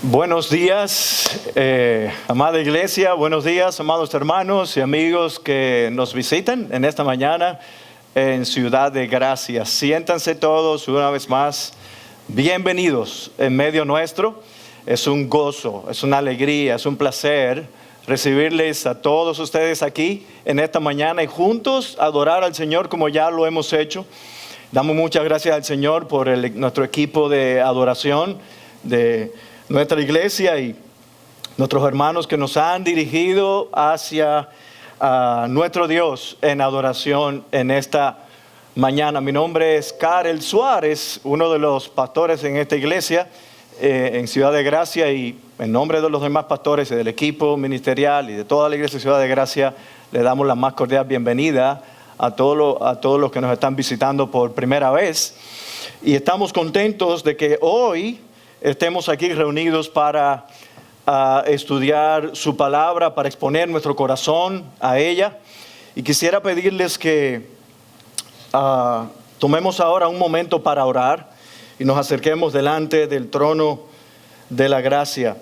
Buenos días, amada iglesia, buenos días, amados hermanos y amigos que nos visitan en esta mañana en Ciudad de Gracia. Siéntanse todos una vez más, bienvenidos en medio nuestro. Es un gozo, es una alegría, es un placer recibirles a todos ustedes aquí en esta mañana y juntos adorar al Señor como ya lo hemos hecho. Damos muchas gracias al Señor por nuestro equipo de adoración de nuestra iglesia y nuestros hermanos que nos han dirigido hacia nuestro Dios en adoración en esta mañana. Mi nombre es Karel Suárez, uno de los pastores en esta iglesia en Ciudad de Gracia, y en nombre de los demás pastores y del equipo ministerial y de toda la iglesia de Ciudad de Gracia le damos la más cordial bienvenida a todos los que nos están visitando por primera vez, y estamos contentos de que hoy estemos aquí reunidos para estudiar su palabra, para exponer nuestro corazón a ella. Y quisiera pedirles que tomemos ahora un momento para orar y nos acerquemos delante del trono de la gracia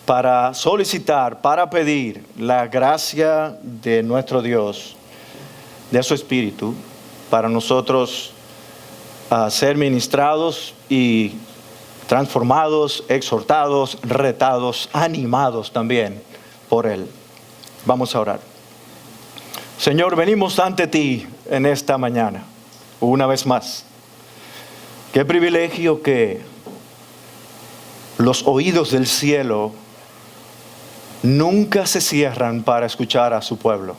para solicitar, para pedir la gracia de nuestro Dios, de su Espíritu, para nosotros ser ministrados y transformados, exhortados, retados, animados también por Él. Vamos a orar. Señor, venimos ante ti en esta mañana, una vez más. Qué privilegio que los oídos del cielo nunca se cierran para escuchar a su pueblo.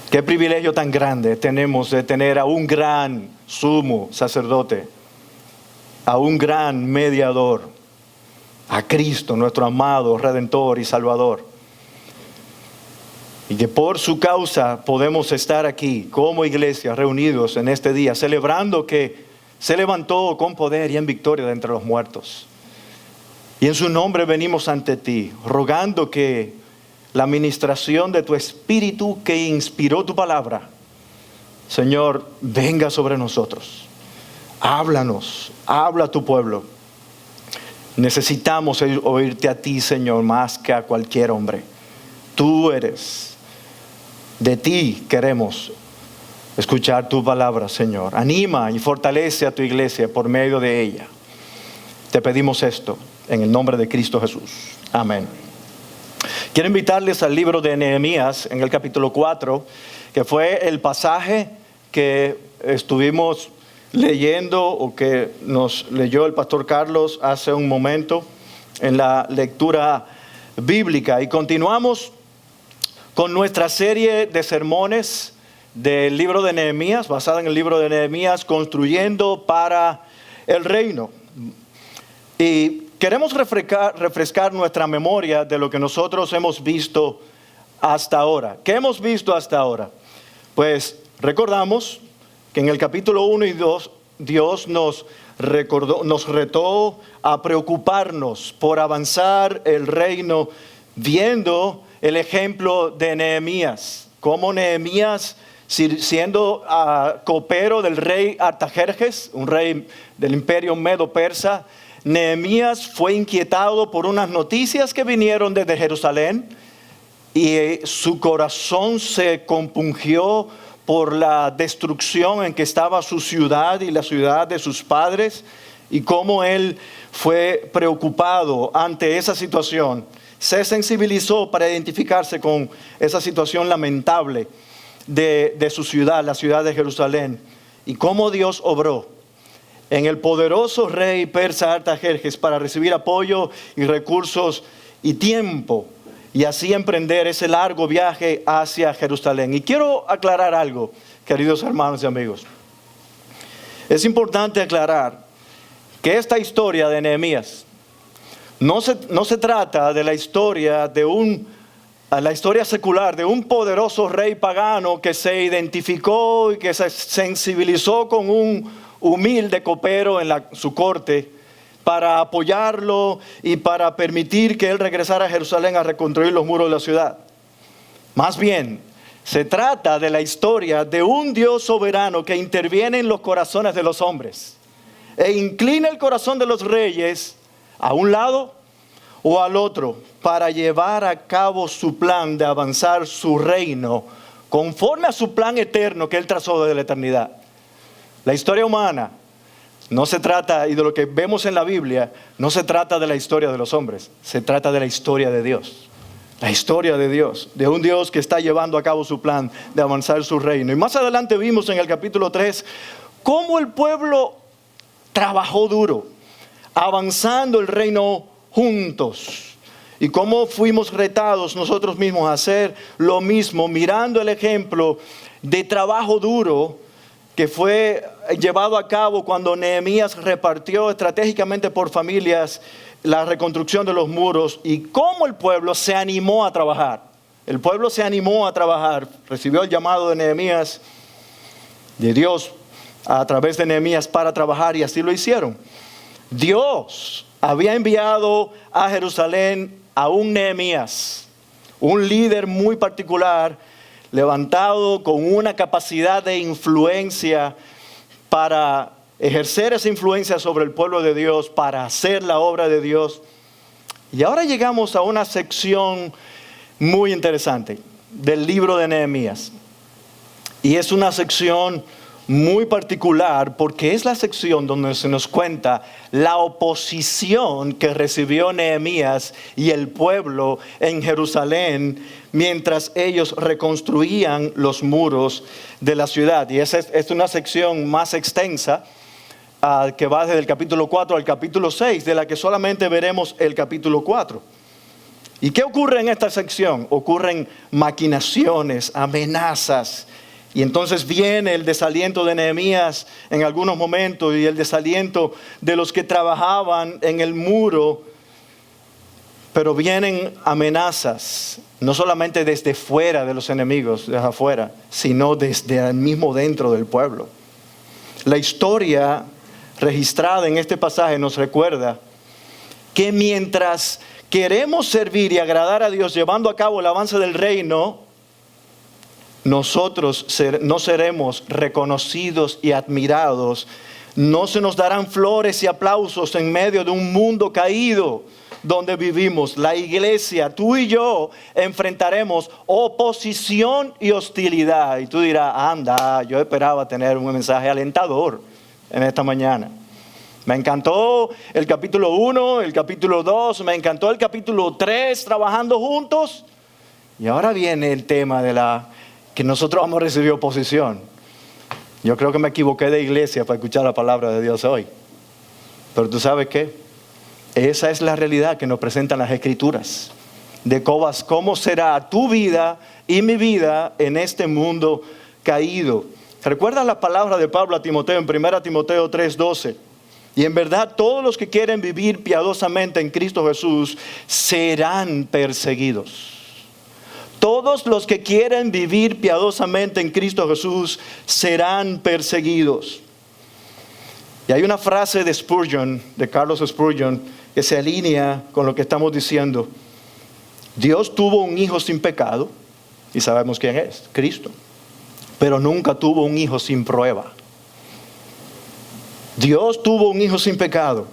Qué privilegio tan grande tenemos de tener a un gran sumo sacerdote, a un gran mediador, a Cristo, nuestro amado Redentor y Salvador. Y que por su causa podemos estar aquí como iglesia reunidos en este día, celebrando que se levantó con poder y en victoria de entre los muertos. Y en su nombre venimos ante ti, rogando que la ministración de tu Espíritu que inspiró tu palabra, Señor, venga sobre nosotros. Háblanos, habla a tu pueblo. Necesitamos oírte a ti, Señor, más que a cualquier hombre. Tú eres. De ti queremos escuchar tu palabra, Señor. Anima y fortalece a tu iglesia por medio de ella. Te pedimos esto en el nombre de Cristo Jesús. Amén. Quiero invitarles al libro de Nehemías en el capítulo 4, que fue el pasaje que estuvimos leyendo o que nos leyó el pastor Carlos hace un momento en la lectura bíblica. Y continuamos con nuestra serie de sermones del libro de Nehemías, basada en el libro de Nehemías, construyendo para el reino. Y queremos refrescar nuestra memoria de lo que nosotros hemos visto hasta ahora. ¿Qué hemos visto hasta ahora? Pues recordamos que en el capítulo 1 y 2 Dios nos retó a preocuparnos por avanzar el reino, viendo el ejemplo de Nehemías, como Nehemías, siendo copero del rey Artajerjes, un rey del imperio medo-persa, Nehemías fue inquietado por unas noticias que vinieron desde Jerusalén y su corazón se compungió por la destrucción en que estaba su ciudad y la ciudad de sus padres, y cómo él fue preocupado ante esa situación. Se sensibilizó para identificarse con esa situación lamentable de su ciudad, la ciudad de Jerusalén, y cómo Dios obró en el poderoso rey persa Artajerjes para recibir apoyo y recursos y tiempo, y así emprender ese largo viaje hacia Jerusalén. Y quiero aclarar algo, queridos hermanos y amigos. Es importante aclarar que esta historia de Nehemías no se trata de la historia la historia secular de un poderoso rey pagano que se identificó y que se sensibilizó con un humilde copero en su corte para apoyarlo y para permitir que él regresara a Jerusalén a reconstruir los muros de la ciudad. Más bien, se trata de la historia de un Dios soberano que interviene en los corazones de los hombres e inclina el corazón de los reyes a un lado o al otro para llevar a cabo su plan de avanzar su reino conforme a su plan eterno que Él trazó desde la eternidad. La historia humana no se trata, y de lo que vemos en la Biblia, no se trata de la historia de los hombres, se trata de la historia de Dios. La historia de Dios, de un Dios que está llevando a cabo su plan de avanzar su reino. Y más adelante vimos en el capítulo 3 cómo el pueblo trabajó duro, avanzando el reino juntos. Y cómo fuimos retados nosotros mismos a hacer lo mismo, mirando el ejemplo de trabajo duro que fue llevado a cabo cuando Nehemías repartió estratégicamente por familias la reconstrucción de los muros y cómo el pueblo se animó a trabajar. El pueblo se animó a trabajar, recibió el llamado de Nehemías, de Dios a través de Nehemías para trabajar y así lo hicieron. Dios había enviado a Jerusalén a un Nehemías, un líder muy particular, levantado con una capacidad de influencia para ejercer esa influencia sobre el pueblo de Dios, para hacer la obra de Dios. Y ahora llegamos a una sección muy interesante del libro de Nehemías. Y es una sección muy particular porque es la sección donde se nos cuenta la oposición que recibió Nehemías y el pueblo en Jerusalén mientras ellos reconstruían los muros de la ciudad. Y esa es una sección más extensa que va desde el capítulo 4 al capítulo 6, de la que solamente veremos el capítulo 4. ¿Y qué ocurre en esta sección? Ocurren maquinaciones, amenazas. Y entonces viene el desaliento de Nehemías en algunos momentos y el desaliento de los que trabajaban en el muro. Pero vienen amenazas, no solamente desde fuera de los enemigos, desde afuera, sino desde el mismo dentro del pueblo. La historia registrada en este pasaje nos recuerda que mientras queremos servir y agradar a Dios llevando a cabo el avance del reino, nosotros no seremos reconocidos y admirados. No se nos darán flores y aplausos en medio de un mundo caído donde vivimos. La iglesia, tú y yo, enfrentaremos oposición y hostilidad. Y tú dirás, anda, yo esperaba tener un mensaje alentador en esta mañana. Me encantó el capítulo 1, el capítulo 2, me encantó el capítulo 3, trabajando juntos. Y ahora viene el tema de que nosotros hemos recibido oposición. Yo creo que me equivoqué de iglesia para escuchar la palabra de Dios hoy. Pero tú sabes qué, esa es la realidad que nos presentan las Escrituras. De cómo será tu vida y mi vida en este mundo caído. ¿Recuerdas la palabra de Pablo a Timoteo en 1 Timoteo 3:12? Y en verdad todos los que quieren vivir piadosamente en Cristo Jesús serán perseguidos. Todos los que quieren vivir piadosamente en Cristo Jesús serán perseguidos. Y hay una frase de Spurgeon, de Carlos Spurgeon, que se alinea con lo que estamos diciendo. Dios tuvo un hijo sin pecado, y sabemos quién es, Cristo. Pero nunca tuvo un hijo sin prueba. Dios tuvo un hijo sin pecado,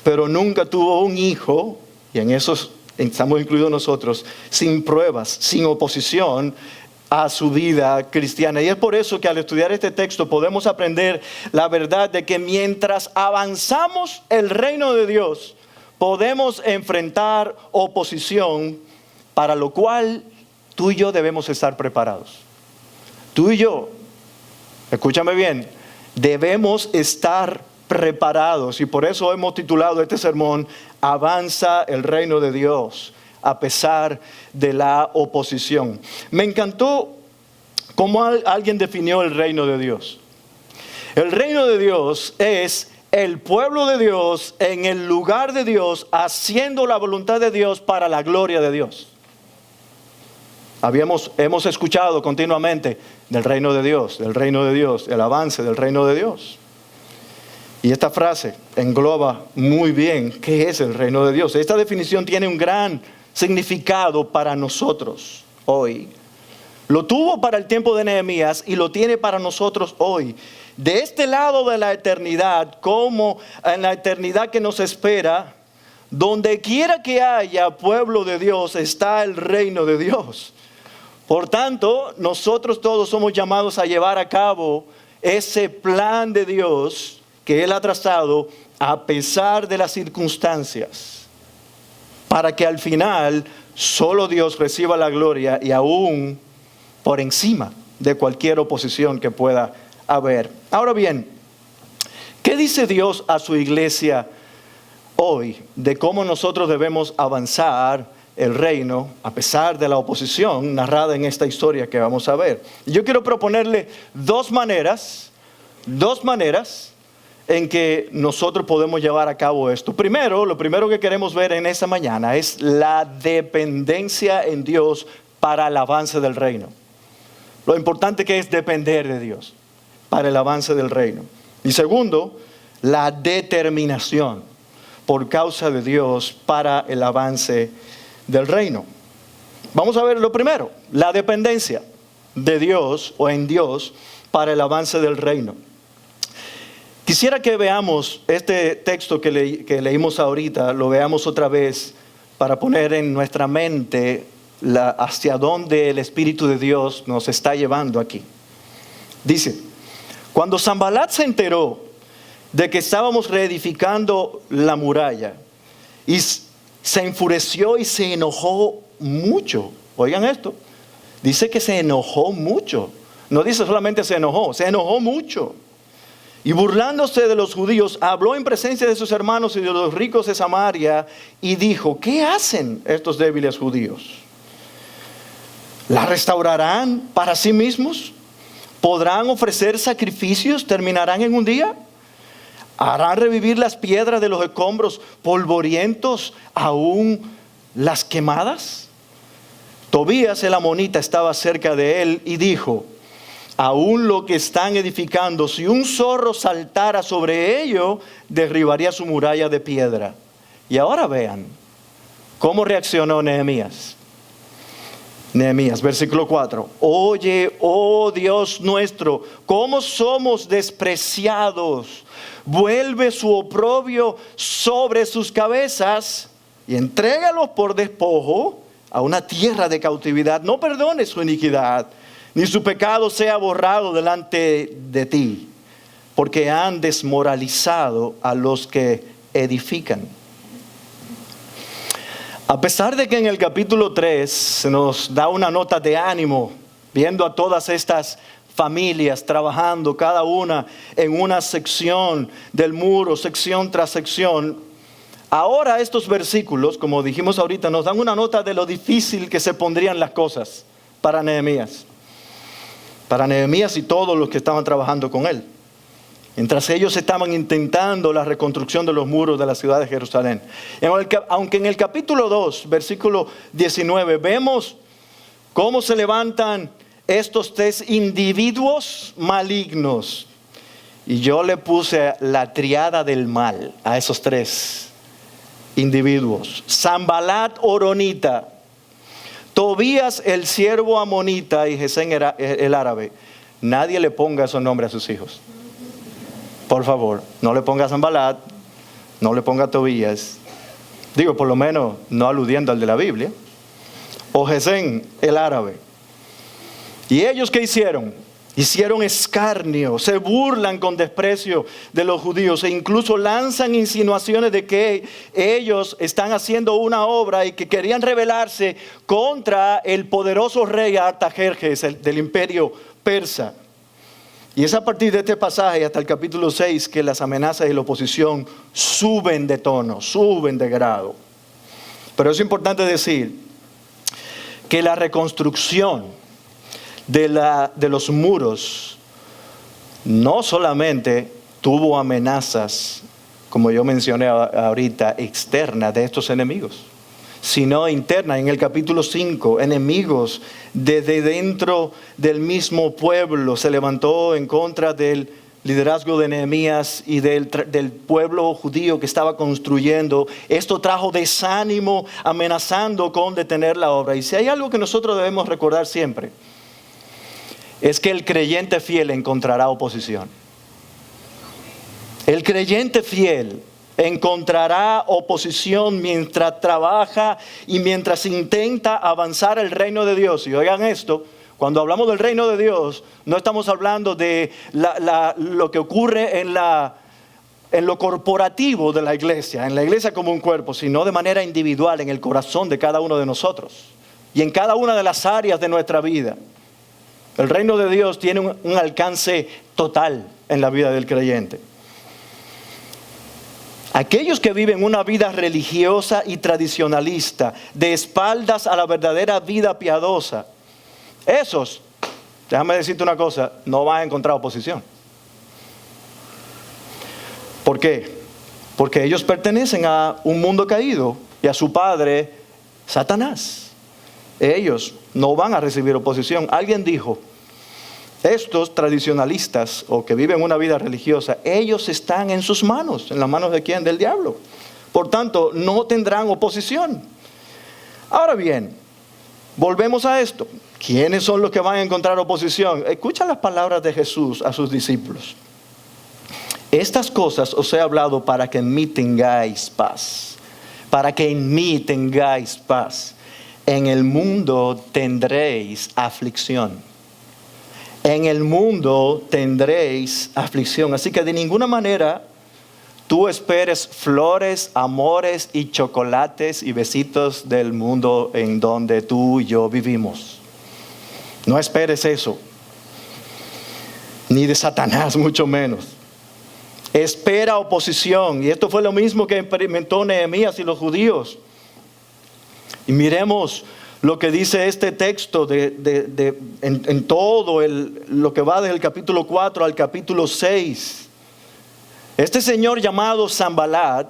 pero nunca tuvo un hijo, y en eso estamos incluidos nosotros, sin pruebas, sin oposición a su vida cristiana. Y es por eso que al estudiar este texto podemos aprender la verdad de que mientras avanzamos el reino de Dios, podemos enfrentar oposición, para lo cual tú y yo debemos estar preparados. Tú y yo, escúchame bien, debemos estar preparados, y por eso hemos titulado este sermón Avanza el reino de Dios a pesar de la oposición. Me encantó cómo alguien definió el reino de Dios. El reino de Dios es el pueblo de Dios en el lugar de Dios, haciendo la voluntad de Dios para la gloria de Dios. Hemos escuchado continuamente del reino de Dios, el avance del reino de Dios. Y esta frase engloba muy bien qué es el reino de Dios. Esta definición tiene un gran significado para nosotros hoy. Lo tuvo para el tiempo de Nehemías y lo tiene para nosotros hoy. De este lado de la eternidad, como en la eternidad que nos espera, donde quiera que haya pueblo de Dios, está el reino de Dios. Por tanto, nosotros todos somos llamados a llevar a cabo ese plan de Dios que Él ha trazado a pesar de las circunstancias, para que al final solo Dios reciba la gloria y aún por encima de cualquier oposición que pueda haber. Ahora bien, ¿qué dice Dios a su iglesia hoy de cómo nosotros debemos avanzar el reino a pesar de la oposición narrada en esta historia que vamos a ver? Yo quiero proponerle dos maneras en que nosotros podemos llevar a cabo esto. Primero, lo primero que queremos ver en esta mañana es la dependencia en Dios para el avance del reino. Lo importante que es depender de Dios para el avance del reino. Y segundo, la determinación por causa de Dios para el avance del reino. Vamos a ver lo primero, la dependencia de Dios o en Dios para el avance del reino. Quisiera que veamos este texto que leímos ahorita, lo veamos otra vez para poner en nuestra mente hacia dónde el Espíritu de Dios nos está llevando aquí. Dice, cuando Sanbalat se enteró de que estábamos reedificando la muralla y se enfureció y se enojó mucho. Oigan esto, dice que se enojó mucho. No dice solamente se enojó mucho. Y burlándose de los judíos, habló en presencia de sus hermanos y de los ricos de Samaria y dijo, ¿qué hacen estos débiles judíos? ¿La restaurarán para sí mismos? ¿Podrán ofrecer sacrificios? ¿Terminarán en un día? ¿Harán revivir las piedras de los escombros polvorientos, aún las quemadas? Tobías el amonita estaba cerca de él y dijo, aún lo que están edificando, si un zorro saltara sobre ello, derribaría su muralla de piedra. Y ahora vean cómo reaccionó Nehemías. Nehemías, versículo 4. Oye, oh Dios nuestro, cómo somos despreciados. Vuelve su oprobio sobre sus cabezas y entrégalos por despojo a una tierra de cautividad. No perdones su iniquidad, ni su pecado sea borrado delante de ti, porque han desmoralizado a los que edifican. A pesar de que en el capítulo 3 se nos da una nota de ánimo, viendo a todas estas familias trabajando cada una en una sección del muro, sección tras sección, ahora estos versículos, como dijimos ahorita, nos dan una nota de lo difícil que se pondrían las cosas para Nehemías. Para Nehemías y todos los que estaban trabajando con él. Mientras ellos estaban intentando la reconstrucción de los muros de la ciudad de Jerusalén. Aunque en el capítulo 2, versículo 19, vemos cómo se levantan estos tres individuos malignos. Y yo le puse la triada del mal a esos tres individuos. Sanbalat horonita, Tobías el siervo amonita y Gesén el árabe. Nadie le ponga esos nombres a sus hijos. Por favor, no le ponga Sanbalat, no le ponga Tobías. Digo, por lo menos no aludiendo al de la Biblia. O Gesén el árabe. ¿Y ellos qué hicieron? Hicieron escarnio, se burlan con desprecio de los judíos e incluso lanzan insinuaciones de que ellos están haciendo una obra y que querían rebelarse contra el poderoso rey Artajerjes del imperio persa. Y es a partir de este pasaje hasta el capítulo 6 que las amenazas y la oposición suben de tono, suben de grado. Pero es importante decir que la reconstrucción de los muros no solamente tuvo amenazas, como yo mencioné ahorita, externas de estos enemigos, sino internas. En el capítulo 5, enemigos desde dentro del mismo pueblo se levantó en contra del liderazgo de Nehemías y del pueblo judío que estaba construyendo. Esto trajo desánimo, amenazando con detener la obra. Y si hay algo que nosotros debemos recordar siempre, es que el creyente fiel encontrará oposición. El creyente fiel encontrará oposición mientras trabaja y mientras intenta avanzar el reino de Dios. Y oigan esto, cuando hablamos del reino de Dios, no estamos hablando de lo que ocurre en lo corporativo de la iglesia, en la iglesia como un cuerpo, sino de manera individual, en el corazón de cada uno de nosotros y en cada una de las áreas de nuestra vida. El reino de Dios tiene un alcance total en la vida del creyente. Aquellos que viven una vida religiosa y tradicionalista, de espaldas a la verdadera vida piadosa, esos, déjame decirte una cosa, no van a encontrar oposición. ¿Por qué? Porque ellos pertenecen a un mundo caído y a su padre, Satanás. Ellos no van a recibir oposición. Alguien dijo, estos tradicionalistas o que viven una vida religiosa, ellos están en sus manos. ¿En las manos de quién? Del diablo. Por tanto, no tendrán oposición. Ahora bien, volvemos a esto. ¿Quiénes son los que van a encontrar oposición? Escucha las palabras de Jesús a sus discípulos. Estas cosas os he hablado para que en mí tengáis paz. Para que en mí tengáis paz. En el mundo tendréis aflicción. En el mundo tendréis aflicción. Así que de ninguna manera tú esperes flores, amores y chocolates y besitos del mundo en donde tú y yo vivimos. No esperes eso. Ni de Satanás, mucho menos. Espera oposición. Y esto fue lo mismo que experimentó Nehemías y los judíos. Y miremos lo que dice este texto en todo lo que va desde el capítulo 4 al capítulo 6. Este señor llamado Sanbalat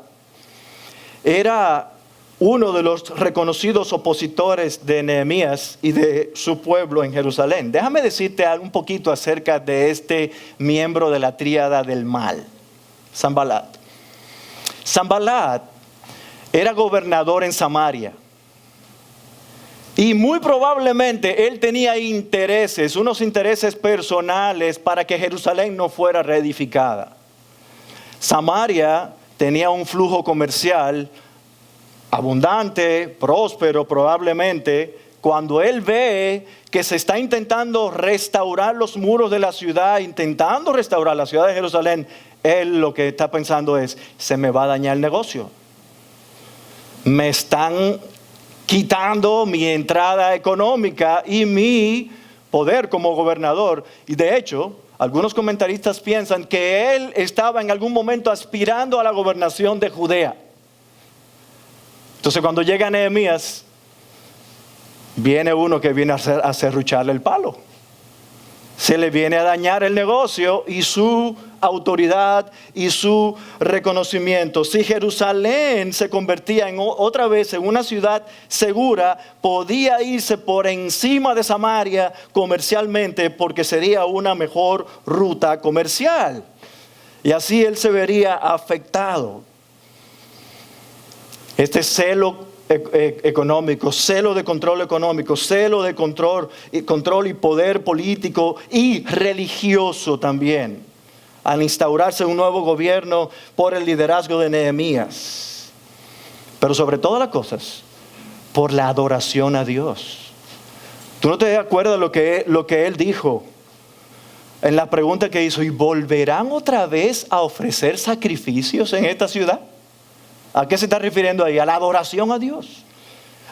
era uno de los reconocidos opositores de Nehemías y de su pueblo en Jerusalén. Déjame decirte un poquito acerca de este miembro de la tríada del mal, Sanbalat. Sanbalat era gobernador en Samaria. Y muy probablemente él tenía unos intereses personales para que Jerusalén no fuera reedificada. Samaria tenía un flujo comercial abundante, próspero probablemente. Cuando él ve que se está intentando restaurar los muros de la ciudad, intentando restaurar la ciudad de Jerusalén, él lo que está pensando es, se me va a dañar el negocio. Me están quitando mi entrada económica y mi poder como gobernador. Y de hecho, algunos comentaristas piensan que él estaba en algún momento aspirando a la gobernación de Judea. Entonces cuando llega Nehemías, viene uno que viene a serrucharle el palo. Se le viene a dañar el negocio y su autoridad y su reconocimiento. Si Jerusalén se convertía otra vez en una ciudad segura, podía irse por encima de Samaria comercialmente porque sería una mejor ruta comercial. Y así él se vería afectado. Este celo económico, celo de control económico, celo de control y poder político y religioso también, al instaurarse un nuevo gobierno por el liderazgo de Nehemías. Pero sobre todas las cosas, por la adoración a Dios. ¿Tú no te acuerdas lo que él dijo en la pregunta que hizo? ¿Y volverán otra vez a ofrecer sacrificios en esta ciudad? ¿A qué se está refiriendo ahí? A la adoración a Dios.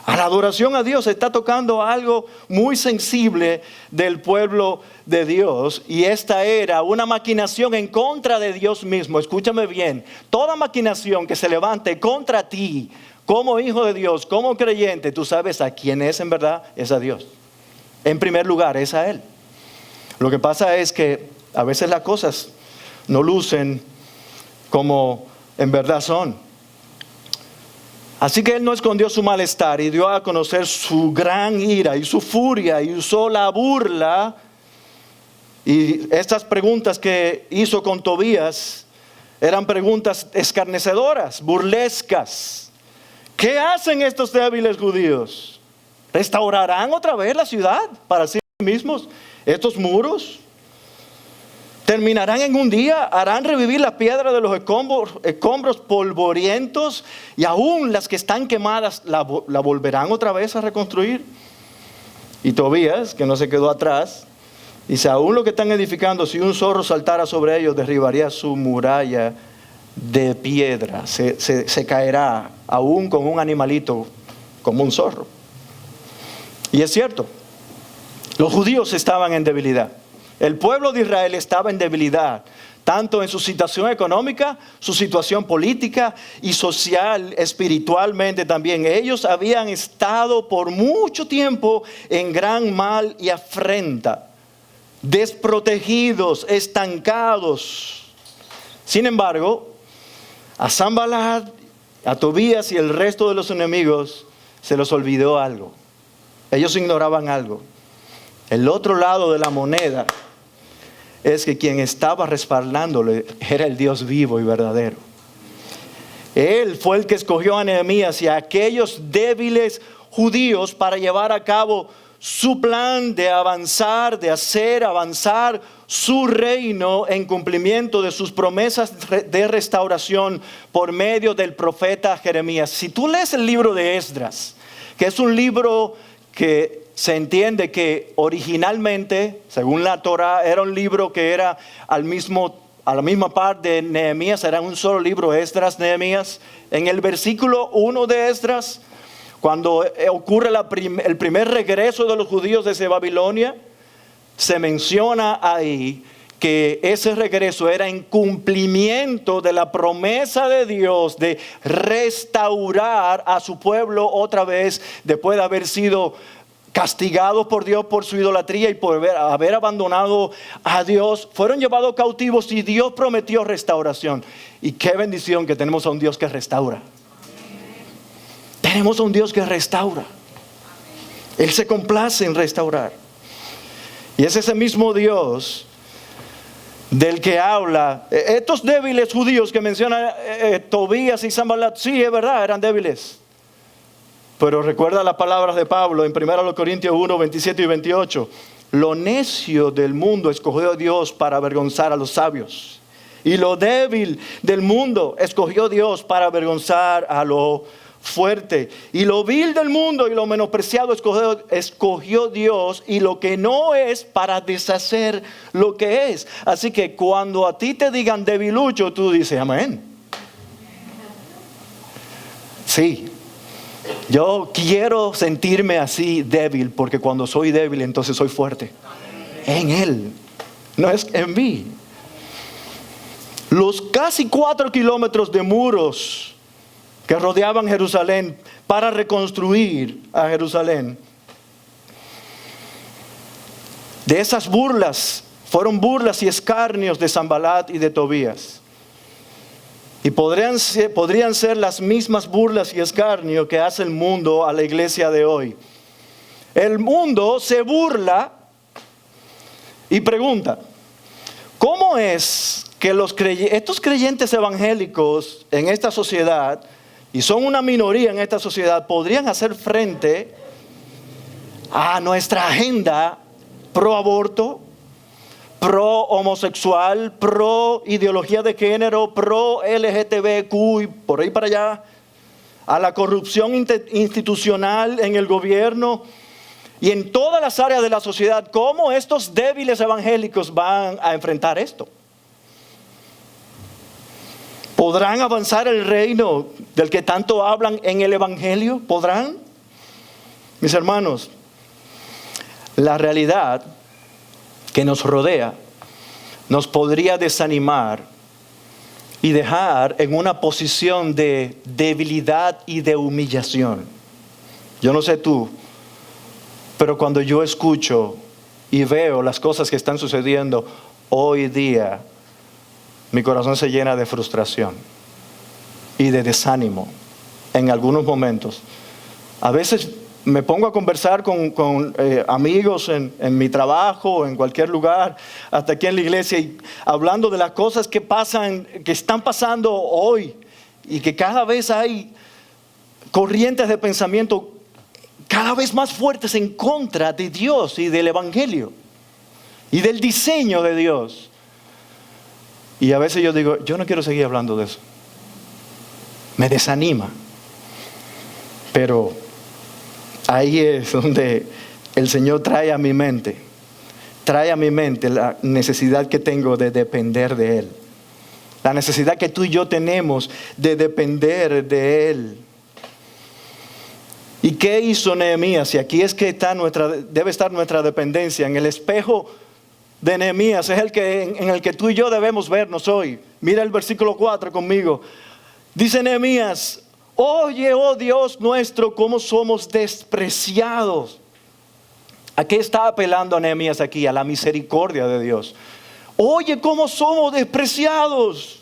A la adoración a Dios. Está tocando algo muy sensible del pueblo de Dios. Y esta era una maquinación en contra de Dios mismo. Escúchame bien. Toda maquinación que se levante contra ti, como hijo de Dios, como creyente, tú sabes a quién es en verdad, es a Dios. En primer lugar, es a Él. Lo que pasa es que a veces las cosas no lucen como en verdad son. Así que él no escondió su malestar y dio a conocer su gran ira y su furia y usó la burla. Y estas preguntas que hizo con Tobías eran preguntas escarnecedoras, burlescas. ¿Qué hacen estos débiles judíos? ¿Restaurarán otra vez la ciudad para sí mismos? ¿Estos muros? terminarán en un día, harán revivir la piedra de los escombros polvorientos, y aún las que están quemadas la volverán otra vez a reconstruir. Y Tobías, que no se quedó atrás, dice: aún lo que están edificando, si un zorro saltara sobre ellos, derribaría su muralla de piedra. Se caerá, aún con un animalito como un zorro. Y es cierto, los judíos estaban en debilidad. El pueblo de Israel estaba en debilidad, tanto en su situación económica, su situación política y social, espiritualmente también. Ellos habían estado por mucho tiempo en gran mal y afrenta, desprotegidos, estancados. Sin embargo, a Sanballat, a Tobías y el resto de los enemigos se les olvidó algo. Ellos ignoraban algo. El otro lado de la moneda es que quien estaba respaldándole era el Dios vivo y verdadero. Él fue el que escogió a Nehemías y a aquellos débiles judíos para llevar a cabo su plan de avanzar, de hacer avanzar su reino en cumplimiento de sus promesas de restauración por medio del profeta Jeremías. Si tú lees el libro de Esdras, que es un libro que se entiende que originalmente, según la Torá, era un libro que era a la misma par de Nehemías, era un solo libro, Esdras, Nehemías. En el versículo 1 de Esdras, cuando ocurre el primer regreso de los judíos desde Babilonia, se menciona ahí que ese regreso era en cumplimiento de la promesa de Dios de restaurar a su pueblo otra vez después de haber sido castigados por Dios por su idolatría y por haber abandonado a Dios. Fueron llevados cautivos y Dios prometió restauración. Y qué bendición que tenemos a un Dios que restaura. Tenemos a un Dios que restaura. Él se complace en restaurar. Y es ese mismo Dios del que habla. Estos débiles judíos que menciona Tobías y Sanballat, sí, es verdad, eran débiles. Pero recuerda las palabras de Pablo en 1 Corintios 1, 27 y 28. Lo necio del mundo escogió Dios para avergonzar a los sabios. Y lo débil del mundo escogió Dios para avergonzar a lo fuerte. Y lo vil del mundo y lo menospreciado escogió Dios, y lo que no es, para deshacer lo que es. Así que cuando a ti te digan debilucho, tú dices amén. Sí. Yo quiero sentirme así débil, porque cuando soy débil entonces soy fuerte. En Él, no es en mí. Los casi 4 kilómetros de muros que rodeaban Jerusalén para reconstruir a Jerusalén, de esas burlas, fueron burlas y escarnios de Sanballat y de Tobías. Y podrían ser las mismas burlas y escarnio que hace el mundo a la iglesia de hoy. El mundo se burla y pregunta: ¿cómo es que estos creyentes evangélicos en esta sociedad, y son una minoría en esta sociedad, podrían hacer frente a nuestra agenda pro aborto, pro homosexual, pro ideología de género, pro LGTBQ y por ahí para allá, a la corrupción institucional en el gobierno y en todas las áreas de la sociedad? ¿Cómo estos débiles evangélicos van a enfrentar esto? ¿Podrán avanzar el reino del que tanto hablan en el evangelio? ¿Podrán? Mis hermanos, la realidad que nos rodea nos podría desanimar y dejar en una posición de debilidad y de humillación. Yo no sé tú, pero cuando yo escucho y veo las cosas que están sucediendo hoy día, mi corazón se llena de frustración y de desánimo en algunos momentos. A veces me pongo a conversar con amigos en mi trabajo, en cualquier lugar, hasta aquí en la iglesia, y hablando de las cosas que están pasando hoy, y que cada vez hay corrientes de pensamiento cada vez más fuertes en contra de Dios y del evangelio y del diseño de Dios. Y a veces yo digo, yo no quiero seguir hablando de eso. Me desanima. Pero ahí es donde el Señor trae a mi mente la necesidad que tengo de depender de Él. La necesidad que tú y yo tenemos de depender de Él. ¿Y qué hizo Nehemías? Y aquí es que debe estar nuestra dependencia. En el espejo de Nehemías es en el que tú y yo debemos vernos hoy. Mira el versículo 4 conmigo. Dice Nehemías: oye, oh Dios nuestro, cómo somos despreciados. ¿A qué está apelando Nehemías aquí? A la misericordia de Dios. Oye, cómo somos despreciados.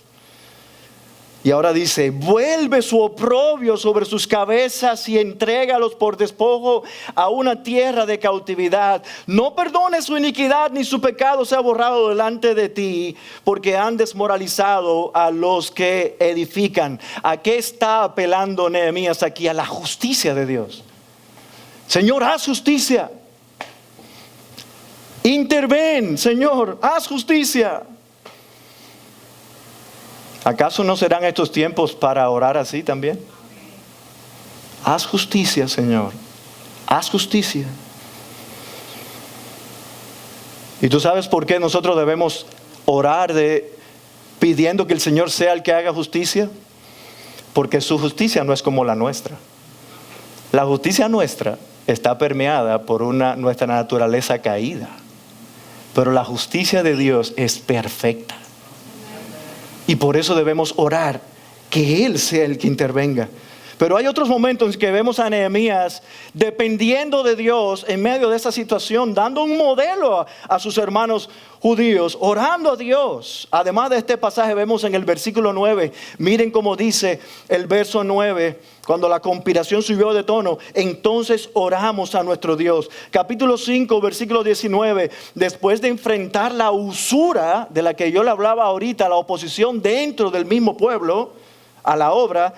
Y ahora dice: vuelve su oprobio sobre sus cabezas y entrégalos por despojo a una tierra de cautividad. No perdones su iniquidad ni su pecado sea borrado delante de ti, porque han desmoralizado a los que edifican. ¿A qué está apelando Nehemías aquí? A la justicia de Dios. Señor, haz justicia. Interven, Señor, haz justicia. ¿Acaso no serán estos tiempos para orar así también? Haz justicia, Señor. Haz justicia. ¿Y tú sabes por qué nosotros debemos orar pidiendo que el Señor sea el que haga justicia? Porque su justicia no es como la nuestra. La justicia nuestra está permeada por nuestra naturaleza caída. Pero la justicia de Dios es perfecta. Y por eso debemos orar que Él sea el que intervenga. Pero hay otros momentos en que vemos a Nehemías dependiendo de Dios en medio de esa situación, dando un modelo a sus hermanos judíos, orando a Dios. Además de este pasaje vemos en el versículo 9, miren cómo dice el verso 9, cuando la conspiración subió de tono, entonces oramos a nuestro Dios. Capítulo 5, versículo 19, después de enfrentar la usura de la que yo le hablaba ahorita, la oposición dentro del mismo pueblo a la obra,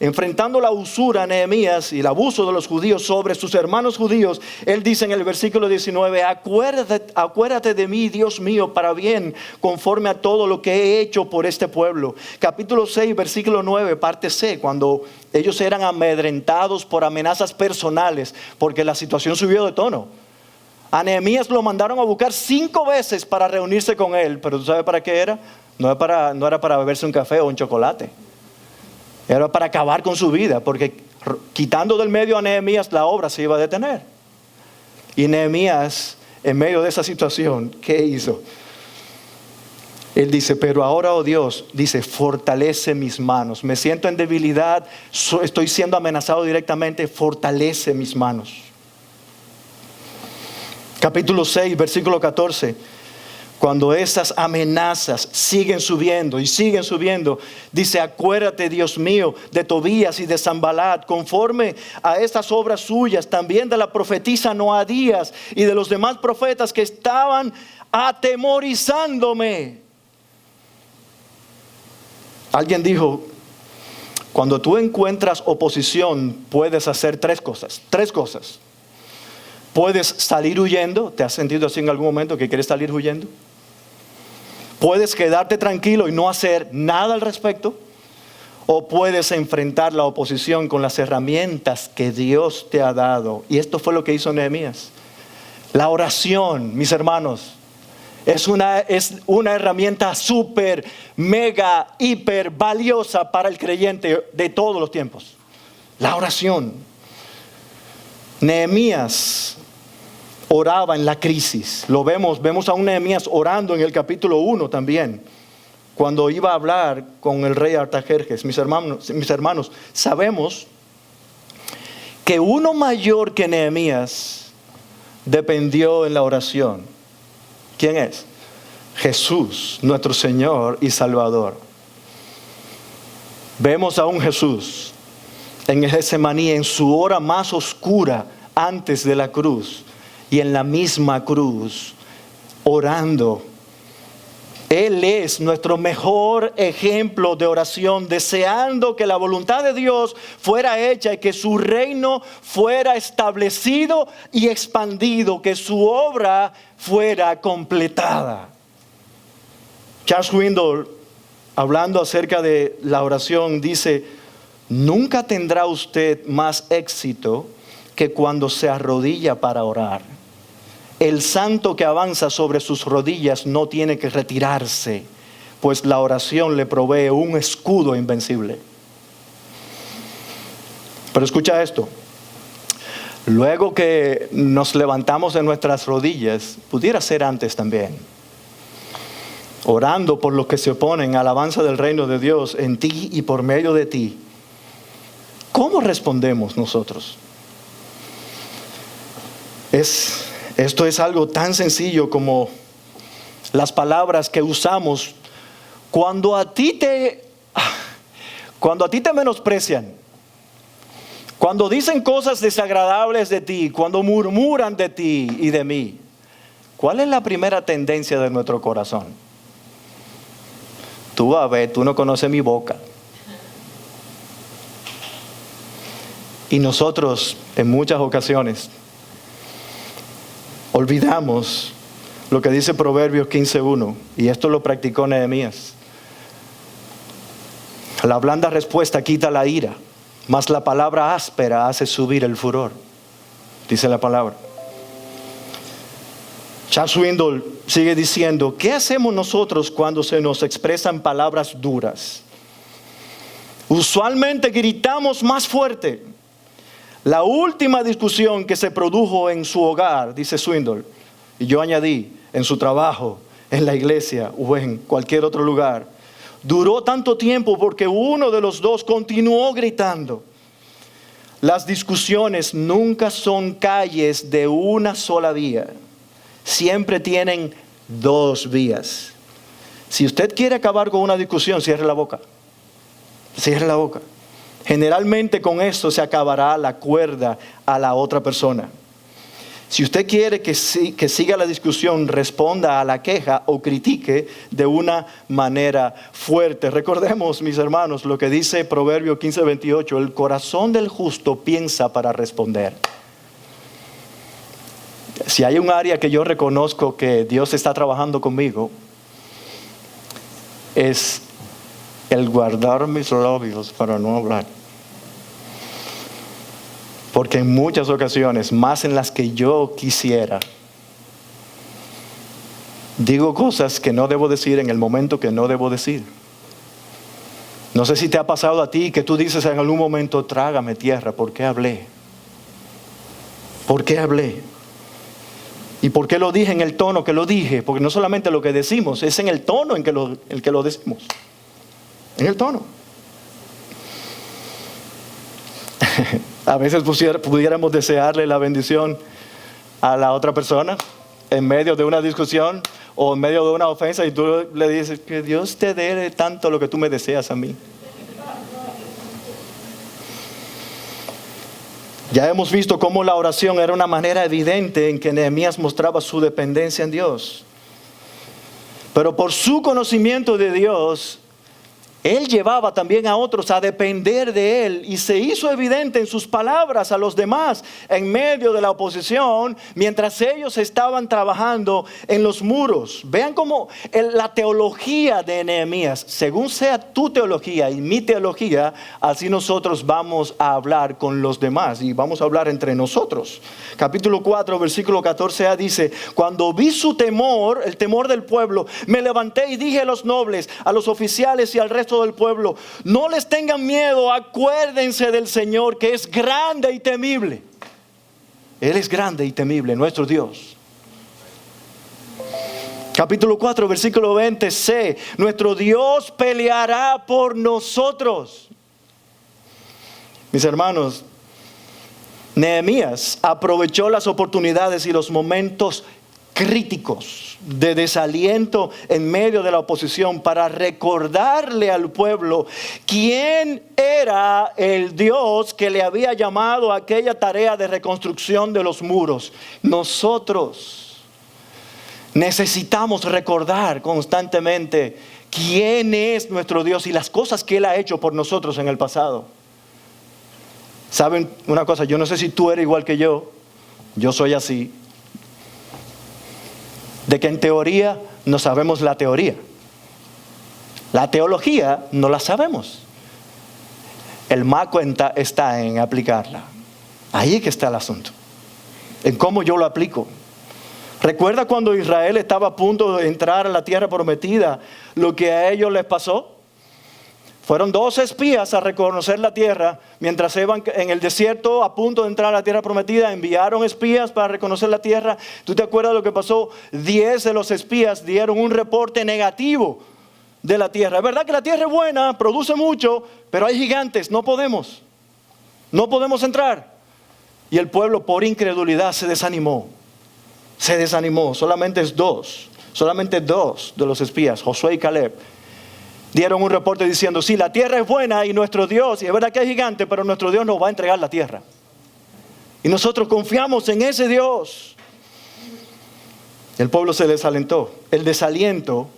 enfrentando la usura, Nehemías, y el abuso de los judíos sobre sus hermanos judíos, él dice en el versículo 19, acuérdate de mí, Dios mío, para bien, conforme a todo lo que he hecho por este pueblo. Capítulo 6, versículo 9, parte C, cuando ellos eran amedrentados por amenazas personales, porque la situación subió de tono. A Nehemías lo mandaron a buscar 5 veces para reunirse con él, pero ¿tú sabes para qué era? No era para beberse un café o un chocolate. Era para acabar con su vida, porque quitando del medio a Nehemías la obra se iba a detener. Y Nehemías, en medio de esa situación, ¿qué hizo? Él dice: pero ahora, oh Dios, dice, fortalece mis manos. Me siento en debilidad, estoy siendo amenazado directamente, fortalece mis manos. Capítulo 6, versículo 14. Cuando esas amenazas siguen subiendo y siguen subiendo, dice: acuérdate, Dios mío, de Tobías y de Sanballat, conforme a estas obras suyas, también de la profetisa Noadías y de los demás profetas que estaban atemorizándome. Alguien dijo: cuando tú encuentras oposición, puedes hacer 3 cosas. 3 cosas. Puedes salir huyendo. ¿Te has sentido así en algún momento que quieres salir huyendo? Puedes quedarte tranquilo y no hacer nada al respecto, o puedes enfrentar la oposición con las herramientas que Dios te ha dado. Y esto fue lo que hizo Nehemías. La oración, mis hermanos, es una herramienta súper, mega, hiper valiosa para el creyente de todos los tiempos. La oración. Nehemías oraba en la crisis. Lo vemos a un Nehemías orando en el capítulo 1 también, cuando iba a hablar con el rey Artajerjes. Mis hermanos, sabemos que uno mayor que Nehemías dependió en la oración. ¿Quién es? Jesús, nuestro Señor y Salvador. Vemos a un Jesús en Getsemaní, en su hora más oscura antes de la cruz, y en la misma cruz, orando. Él es nuestro mejor ejemplo de oración, deseando que la voluntad de Dios fuera hecha y que su reino fuera establecido y expandido, que su obra fuera completada. Charles Swindoll hablando acerca de la oración, dice: nunca tendrá usted más éxito que cuando se arrodilla para orar. El santo que avanza sobre sus rodillas no tiene que retirarse, pues la oración le provee un escudo invencible. Pero escucha esto. Luego que nos levantamos de nuestras rodillas, pudiera ser antes también, orando por los que se oponen a la alabanza del reino de Dios en ti y por medio de ti, ¿cómo respondemos nosotros? Esto es algo tan sencillo como las palabras que usamos cuando a ti te menosprecian, cuando dicen cosas desagradables de ti, cuando murmuran de ti y de mí. ¿Cuál es la primera tendencia de nuestro corazón? Tú vas a ver, tú no conoces mi boca. Y nosotros en muchas ocasiones olvidamos lo que dice Proverbios 15:1, y esto lo practicó Nehemías. La blanda respuesta quita la ira, mas la palabra áspera hace subir el furor, dice la palabra. Charles Swindoll sigue diciendo: ¿qué hacemos nosotros cuando se nos expresan palabras duras? Usualmente gritamos más fuerte. La última discusión que se produjo en su hogar, dice Swindoll, y yo añadí, en su trabajo, en la iglesia o en cualquier otro lugar, duró tanto tiempo porque uno de los dos continuó gritando. Las discusiones nunca son calles de una sola vía. Siempre tienen dos vías. Si usted quiere acabar con una discusión, cierre la boca. Cierre la boca. Generalmente con esto se acabará la cuerda a la otra persona. Si usted quiere que siga la discusión, responda a la queja o critique de una manera fuerte. Recordemos, mis hermanos, lo que dice Proverbio 15:28. El corazón del justo piensa para responder. Si hay un área que yo reconozco que Dios está trabajando conmigo, es el guardar mis labios para no hablar. Porque en muchas ocasiones, más en las que yo quisiera, digo cosas que no debo decir en el momento que no debo decir. No sé si te ha pasado a ti que tú dices en algún momento: trágame tierra, ¿por qué hablé? ¿Por qué hablé? ¿Y por qué lo dije en el tono que lo dije? Porque no solamente lo que decimos, es en el tono en que lo decimos. En el tono. A veces pudiéramos desearle la bendición a la otra persona en medio de una discusión o en medio de una ofensa, y tú le dices: que Dios te dé tanto lo que tú me deseas a mí. Ya hemos visto cómo la oración era una manera evidente en que Nehemías mostraba su dependencia en Dios. Pero por su conocimiento de Dios, él llevaba también a otros a depender de él, y se hizo evidente en sus palabras a los demás en medio de la oposición mientras ellos estaban trabajando en los muros. Vean cómo la teología de Nehemías, según sea tu teología y mi teología, así nosotros vamos a hablar con los demás y vamos a hablar entre nosotros. Capítulo 4, versículo 14a dice: cuando vi su temor, el temor del pueblo, me levanté y dije a los nobles, a los oficiales y al resto del pueblo: no les tengan miedo, acuérdense del Señor, que es grande y temible. Él es grande y temible, nuestro Dios. Capítulo 4, versículo 20c: nuestro Dios peleará por nosotros. Mis hermanos, Nehemías aprovechó las oportunidades y los momentos críticos de desaliento en medio de la oposición para recordarle al pueblo quién era el Dios que le había llamado a aquella tarea de reconstrucción de los muros. Nosotros necesitamos recordar constantemente quién es nuestro Dios y las cosas que Él ha hecho por nosotros en el pasado. ¿Saben una cosa? Yo no sé si tú eres igual que yo soy así. De que en teoría no sabemos la teoría. La teología no la sabemos. El maco está en aplicarla. Ahí es que está el asunto. En cómo yo lo aplico. ¿Recuerda cuando Israel estaba a punto de entrar a la tierra prometida? Lo que a ellos les pasó. Fueron 2 espías a reconocer la tierra. Mientras iban en el desierto a punto de entrar a la tierra prometida, enviaron espías para reconocer la tierra. ¿Tú te acuerdas de lo que pasó? 10 de los espías dieron un reporte negativo de la tierra. Es verdad que la tierra es buena, produce mucho, pero hay gigantes, no podemos entrar. Y el pueblo por incredulidad se desanimó. Solamente 2 de los espías, Josué y Caleb, dieron un reporte diciendo, sí, la tierra es buena y nuestro Dios, y es verdad que hay gigantes, pero nuestro Dios nos va a entregar la tierra. Y nosotros confiamos en ese Dios. El pueblo se desalentó. El desaliento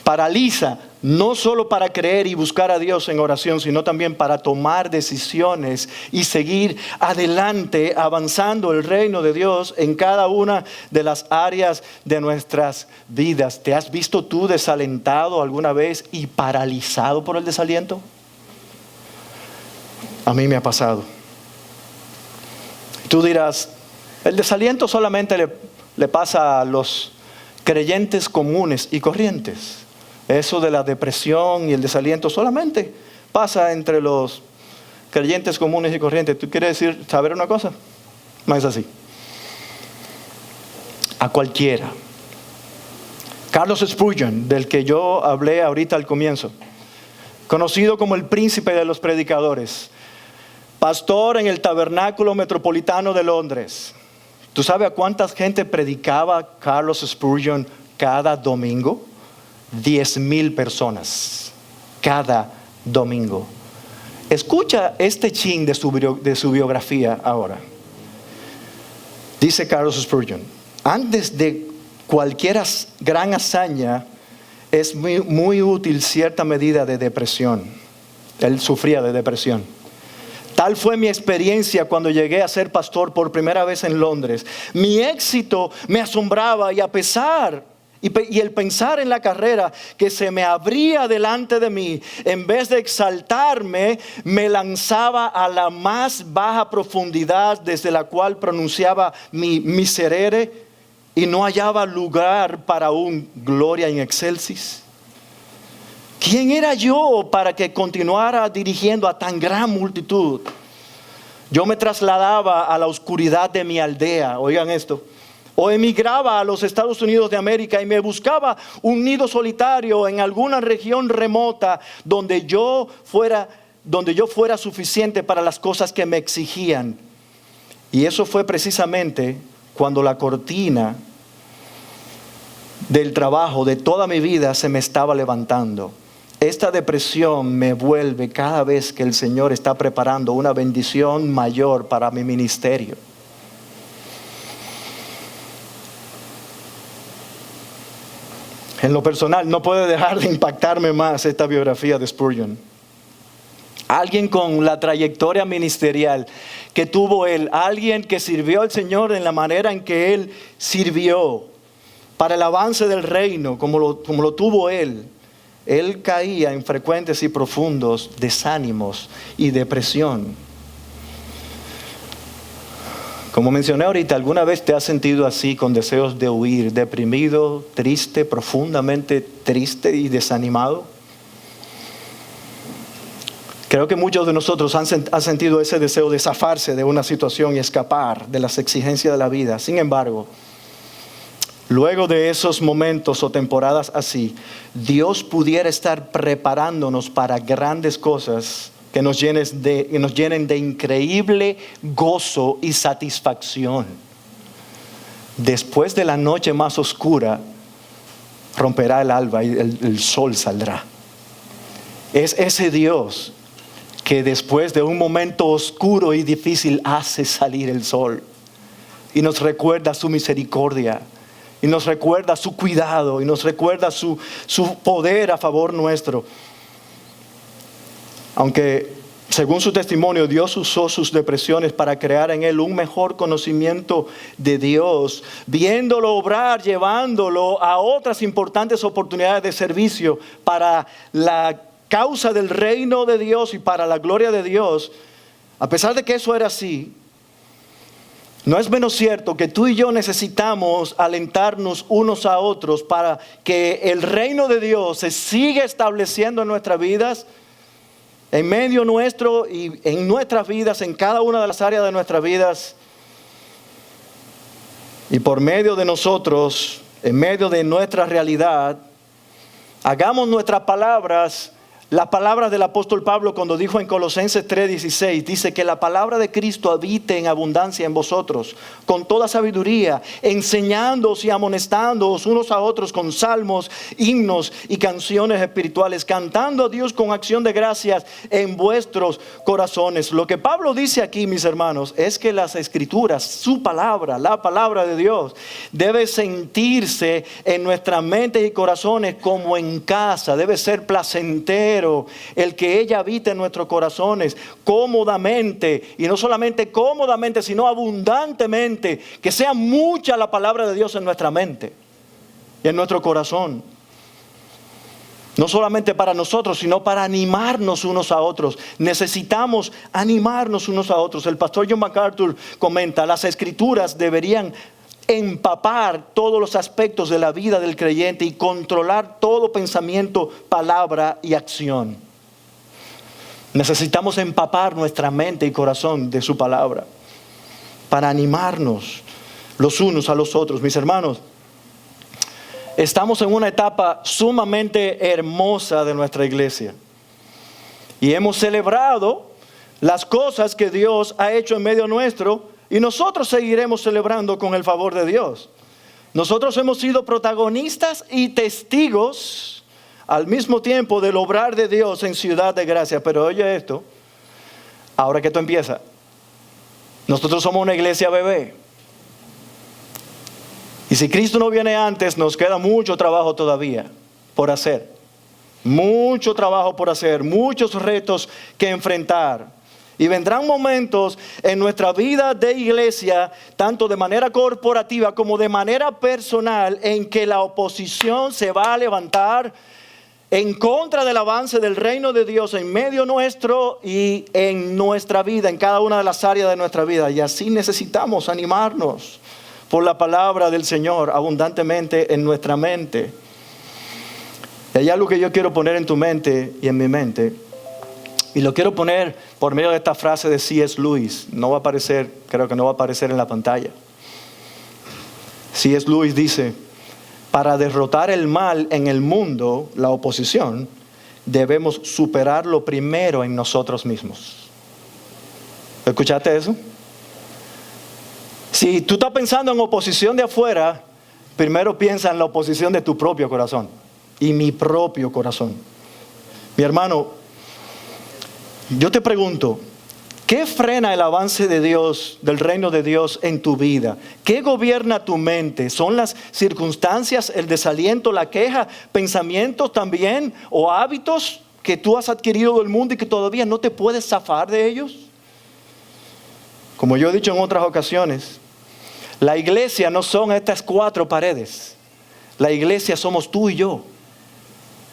paraliza, no solo para creer y buscar a Dios en oración, sino también para tomar decisiones y seguir adelante, avanzando el reino de Dios en cada una de las áreas de nuestras vidas. ¿Te has visto tú desalentado alguna vez y paralizado por el desaliento? A mí me ha pasado. Tú dirás, el desaliento solamente le pasa a los creyentes comunes y corrientes. Eso de la depresión y el desaliento solamente pasa entre los creyentes comunes y corrientes. ¿Tú quieres saber una cosa? No es así. A cualquiera. Carlos Spurgeon, del que yo hablé ahorita al comienzo, conocido como el príncipe de los predicadores, pastor en el Tabernáculo Metropolitano de Londres. ¿Tú sabes a cuánta gente predicaba Carlos Spurgeon cada domingo? 10,000 personas cada domingo. Escucha este chin de su biografía ahora. Dice Carlos Spurgeon, antes de cualquier gran hazaña es muy útil cierta medida de depresión. Él sufría de depresión. Tal fue mi experiencia cuando llegué a ser pastor por primera vez en Londres. Mi éxito me asombraba y y el pensar en la carrera que se me abría delante de mí, en vez de exaltarme, me lanzaba a la más baja profundidad desde la cual pronunciaba mi miserere y no hallaba lugar para un gloria in excelsis. ¿Quién era yo para que continuara dirigiendo a tan gran multitud? Yo me trasladaba a la oscuridad de mi aldea, oigan esto, o emigraba a los Estados Unidos de América y me buscaba un nido solitario en alguna región remota donde yo fuera suficiente para las cosas que me exigían. Y eso fue precisamente cuando la cortina del trabajo de toda mi vida se me estaba levantando. Esta depresión me vuelve cada vez que el Señor está preparando una bendición mayor para mi ministerio. En lo personal, no puede dejar de impactarme más esta biografía de Spurgeon. Alguien con la trayectoria ministerial que tuvo él, alguien que sirvió al Señor en la manera en que él sirvió para el avance del reino, como lo tuvo él. Él caía en frecuentes y profundos desánimos y depresión. Como mencioné ahorita, ¿alguna vez te has sentido así con deseos de huir, deprimido, triste, profundamente triste y desanimado? Creo que muchos de nosotros han sentido ese deseo de zafarse de una situación y escapar de las exigencias de la vida. Sin embargo, luego de esos momentos o temporadas así, Dios pudiera estar preparándonos para grandes cosas que nos llenen de increíble gozo y satisfacción. Después de la noche más oscura, romperá el alba y el sol saldrá. Es ese Dios que después de un momento oscuro y difícil hace salir el sol y nos recuerda su misericordia y nos recuerda su cuidado y nos recuerda su poder a favor nuestro. Aunque Según su testimonio, Dios usó sus depresiones para crear en él un mejor conocimiento de Dios, viéndolo obrar, llevándolo a otras importantes oportunidades de servicio para la causa del reino de Dios y para la gloria de Dios. A pesar de que eso era así, no es menos cierto que tú y yo necesitamos alentarnos unos a otros para que el reino de Dios se siga estableciendo en nuestras vidas, en medio nuestro y en nuestras vidas, en cada una de las áreas de nuestras vidas. Y por medio de nosotros, en medio de nuestra realidad, hagamos nuestras palabras, las palabras del apóstol Pablo cuando dijo en Colosenses 3:16, dice que la palabra de Cristo habite en abundancia en vosotros, con toda sabiduría, enseñándoos y amonestándoos unos a otros con salmos, himnos y canciones espirituales, cantando a Dios con acción de gracias en vuestros corazones. Lo que Pablo dice aquí, mis hermanos, es que las escrituras, su palabra, la palabra de Dios, debe sentirse en nuestras mentes y corazones como en casa, debe ser placentero el que ella habite en nuestros corazones cómodamente, y no solamente cómodamente, sino abundantemente, que sea mucha la palabra de Dios en nuestra mente y en nuestro corazón. No solamente para nosotros, sino para animarnos unos a otros. Necesitamos animarnos unos a otros. El pastor John MacArthur comenta, las escrituras deberían empapar todos los aspectos de la vida del creyente y controlar todo pensamiento, palabra y acción. Necesitamos empapar nuestra mente y corazón de su palabra para animarnos los unos a los otros. Mis hermanos, estamos en una etapa sumamente hermosa de nuestra iglesia y hemos celebrado las cosas que Dios ha hecho en medio nuestro. Y nosotros seguiremos celebrando con el favor de Dios. Nosotros hemos sido protagonistas y testigos al mismo tiempo del obrar de Dios en Ciudad de Gracia. Pero oye esto, ahora que esto empieza, nosotros somos una iglesia bebé. Y si Cristo no viene antes, nos queda mucho trabajo todavía por hacer. Mucho trabajo por hacer, muchos retos que enfrentar. Y vendrán momentos en nuestra vida de iglesia, tanto de manera corporativa como de manera personal, en que la oposición se va a levantar en contra del avance del reino de Dios en medio nuestro y en nuestra vida, en cada una de las áreas de nuestra vida. Y así necesitamos animarnos por la palabra del Señor abundantemente en nuestra mente. Y hay algo que yo quiero poner en tu mente y en mi mente. Y lo quiero poner por medio de esta frase de C.S. Lewis. No va a aparecer, creo que no va a aparecer en la pantalla. C.S. Lewis dice, para derrotar el mal en el mundo, la oposición, debemos superarlo primero en nosotros mismos. ¿Escuchaste eso? Si tú estás pensando en oposición de afuera, primero piensa en la oposición de tu propio corazón y mi propio corazón. Mi hermano, yo te pregunto, ¿qué frena el avance de Dios, del reino de Dios en tu vida? ¿Qué gobierna tu mente? ¿Son las circunstancias, el desaliento, la queja, pensamientos también o hábitos que tú has adquirido del mundo y que todavía no te puedes zafar de ellos? Como yo he dicho en otras ocasiones, la iglesia no son estas 4 paredes. La iglesia somos tú y yo.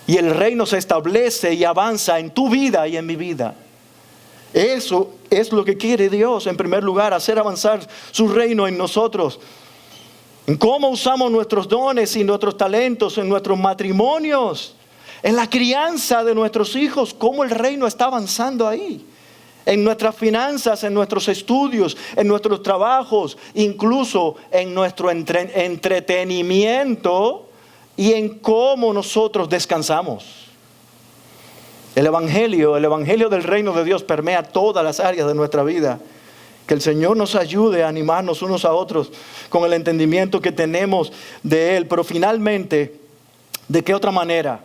Y el reino se establece y avanza en tu vida y en mi vida. Eso es lo que quiere Dios en primer lugar, hacer avanzar su reino en nosotros. En cómo usamos nuestros dones y nuestros talentos en nuestros matrimonios, en la crianza de nuestros hijos, cómo el reino está avanzando ahí. En nuestras finanzas, en nuestros estudios, en nuestros trabajos, incluso en nuestro entretenimiento y en cómo nosotros descansamos. El evangelio del reino de Dios permea todas las áreas de nuestra vida. Que el Señor nos ayude a animarnos unos a otros con el entendimiento que tenemos de Él. Pero finalmente, ¿de qué otra manera?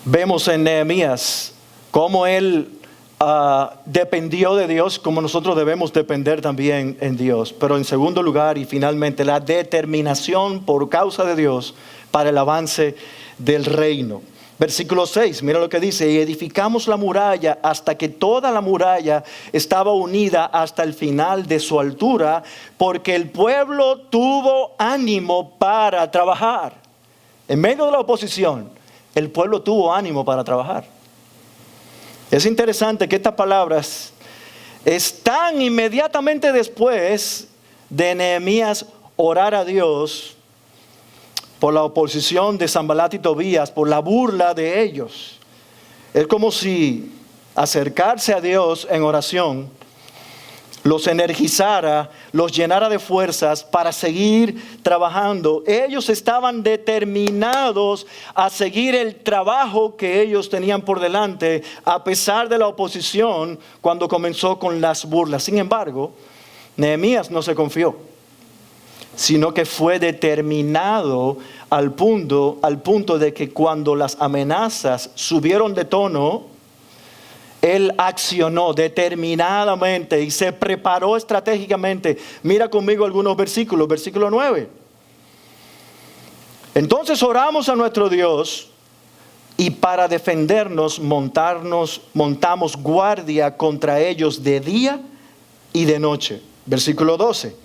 Vemos en Nehemías cómo él dependió de Dios, como nosotros debemos depender también en Dios. Pero en segundo lugar y finalmente, la determinación por causa de Dios para el avance del reino. Versículo 6, mira lo que dice: y edificamos la muralla hasta que toda la muralla estaba unida hasta el final de su altura, porque el pueblo tuvo ánimo para trabajar. En medio de la oposición, el pueblo tuvo ánimo para trabajar. Es interesante que estas palabras están inmediatamente después de Nehemías orar a Dios por la oposición de Sanbalat y Tobías, por la burla de ellos. Es como si acercarse a Dios en oración los energizara, los llenara de fuerzas para seguir trabajando. Ellos estaban determinados a seguir el trabajo que ellos tenían por delante, a pesar de la oposición cuando comenzó con las burlas. Sin embargo, Nehemías no se confió, sino que fue determinado al punto de que cuando las amenazas subieron de tono, él accionó determinadamente y se preparó estratégicamente. Mira conmigo algunos versículos. Versículo 9. Entonces oramos a nuestro Dios y para defendernos montamos guardia contra ellos de día y de noche. Versículo 12.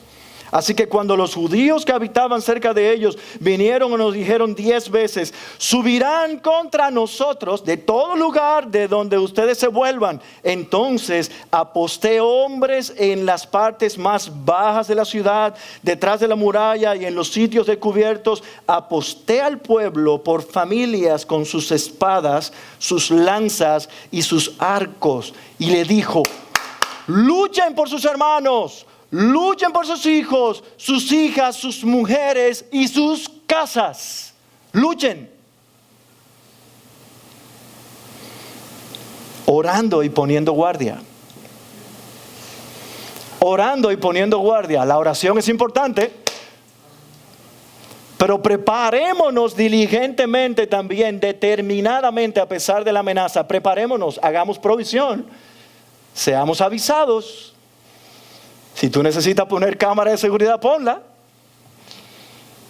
Así que cuando los judíos que habitaban cerca de ellos vinieron y nos dijeron 10 veces: subirán contra nosotros de todo lugar de donde ustedes se vuelvan, entonces aposté hombres en las partes más bajas de la ciudad, detrás de la muralla y en los sitios descubiertos. Aposté al pueblo por familias con sus espadas, sus lanzas y sus arcos. Y le dijo: luchen por sus hermanos, luchen por sus hijos, sus hijas, sus mujeres y sus casas. Luchen. Orando y poniendo guardia. Orando y poniendo guardia. La oración es importante, pero preparémonos diligentemente también, determinadamente, a pesar de la amenaza. Preparémonos, hagamos provisión, seamos avisados. Si tú necesitas poner cámara de seguridad, ponla.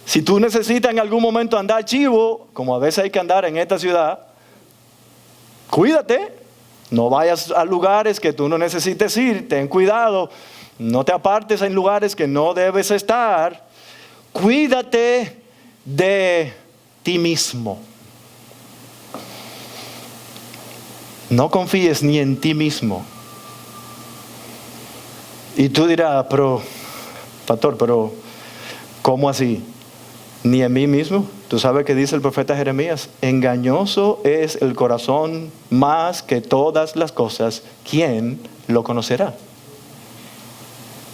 Si tú necesitas en algún momento andar chivo, como a veces hay que andar en esta ciudad, cuídate. No vayas a lugares que tú no necesites ir. Ten cuidado. No te apartes en lugares que no debes estar. Cuídate de ti mismo. No confíes ni en ti mismo. Y tú dirás: pero, pastor, pero ¿cómo así? ¿Ni en mí mismo? Tú sabes que dice el profeta Jeremías: engañoso es el corazón más que todas las cosas, ¿quién lo conocerá?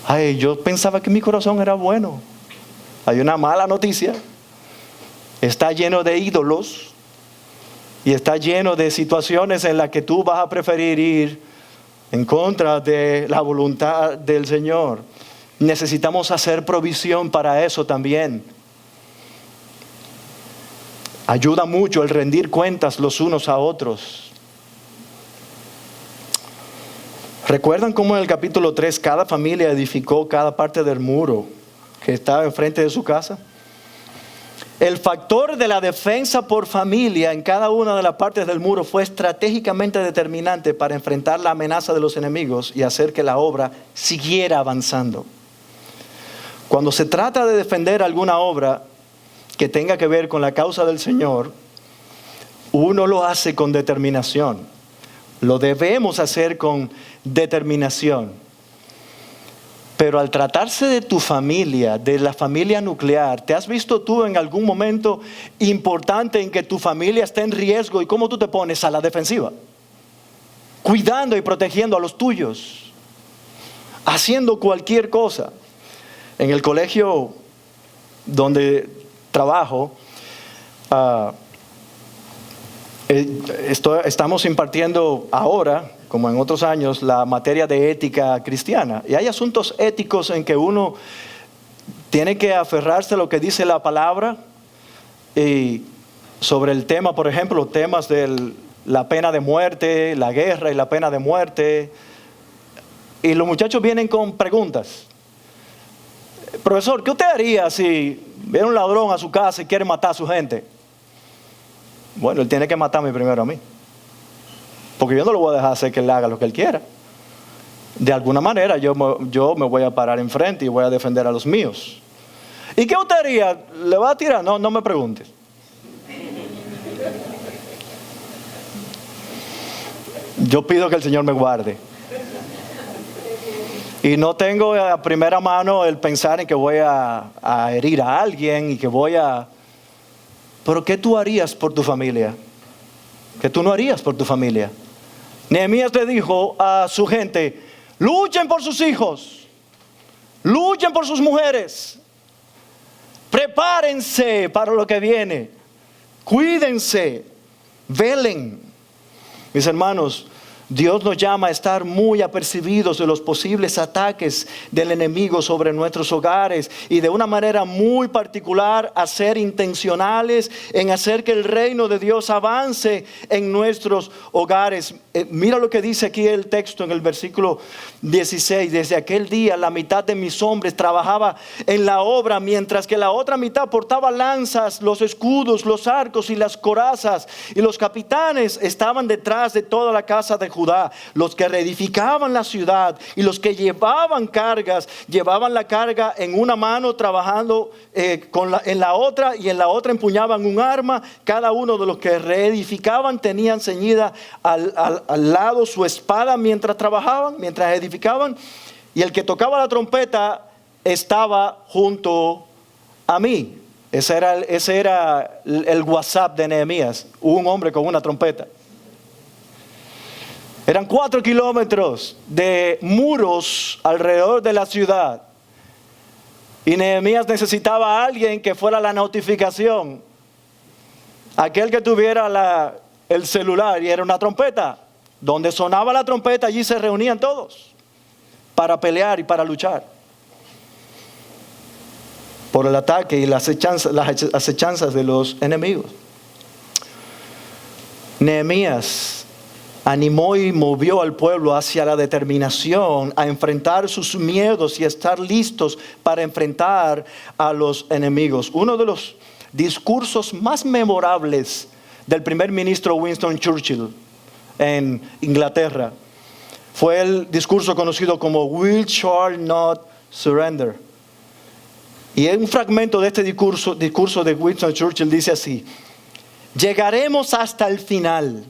Ay, yo pensaba que mi corazón era bueno. Hay una mala noticia: está lleno de ídolos y está lleno de situaciones en las que tú vas a preferir ir en contra de la voluntad del Señor. Necesitamos hacer provisión para eso también. Ayuda mucho el rendir cuentas los unos a otros. ¿Recuerdan cómo en el capítulo 3 cada familia edificó cada parte del muro que estaba enfrente de su casa? El factor de la defensa por familia en cada una de las partes del muro fue estratégicamente determinante para enfrentar la amenaza de los enemigos y hacer que la obra siguiera avanzando. Cuando se trata de defender alguna obra que tenga que ver con la causa del Señor, uno lo hace con determinación. Lo debemos hacer con determinación. Pero al tratarse de tu familia, de la familia nuclear, ¿te has visto tú en algún momento importante en que tu familia esté en riesgo y cómo tú te pones a la defensiva? Cuidando y protegiendo a los tuyos, haciendo cualquier cosa. En el colegio donde trabajo, estamos impartiendo ahora, como en otros años, la materia de ética cristiana. Y hay asuntos éticos en que uno tiene que aferrarse a lo que dice la palabra. Y sobre el tema, por ejemplo, temas de la pena de muerte, la guerra y la pena de muerte. Y los muchachos vienen con preguntas. Profesor, ¿qué usted haría si viene un ladrón a su casa y quiere matar a su gente? Bueno, Él tiene que matarme primero a mí. Porque yo no lo voy a dejar hacer que Él haga lo que Él quiera. De alguna manera yo me voy a parar enfrente y voy a defender a los míos. ¿Y qué usted haría? ¿Le va a tirar? No me preguntes. Yo pido que el Señor me guarde. Y no tengo a primera mano el pensar en que voy a herir a alguien y que voy a... Pero ¿qué tú harías por tu familia? ¿Qué tú no harías por tu familia? Nehemías le dijo a su gente: luchen por sus hijos, luchen por sus mujeres, prepárense para lo que viene, cuídense, velen. Mis hermanos, Dios nos llama a estar muy apercibidos de los posibles ataques del enemigo sobre nuestros hogares y de una manera muy particular a ser intencionales en hacer que el reino de Dios avance en nuestros hogares. Mira lo que dice aquí el texto en el versículo 16. Desde aquel día la mitad de mis hombres trabajaba en la obra, mientras que la otra mitad portaba lanzas, los escudos, los arcos y las corazas, y los capitanes estaban detrás de toda la casa de Judá. Los que reedificaban la ciudad y los que llevaban cargas, llevaban la carga en una mano trabajando en la otra, y en la otra empuñaban un arma. Cada uno de los que reedificaban tenían ceñida al lado su espada mientras trabajaban, mientras edificaban, y el que tocaba la trompeta estaba junto a mí. Ese era el WhatsApp de Nehemías, un hombre con una trompeta. Eran 4 kilómetros de muros alrededor de la ciudad. Y Nehemías necesitaba a alguien que fuera la notificación. Aquel que tuviera el celular, y era una trompeta. Donde sonaba la trompeta, allí se reunían todos para pelear y para luchar por el ataque y las acechanzas de los enemigos. Nehemías animó y movió al pueblo hacia la determinación a enfrentar sus miedos y a estar listos para enfrentar a los enemigos. Uno de los discursos más memorables del primer ministro Winston Churchill en Inglaterra fue el discurso conocido como "We shall not surrender". Y en un fragmento de este discurso de Winston Churchill dice así: llegaremos hasta el final.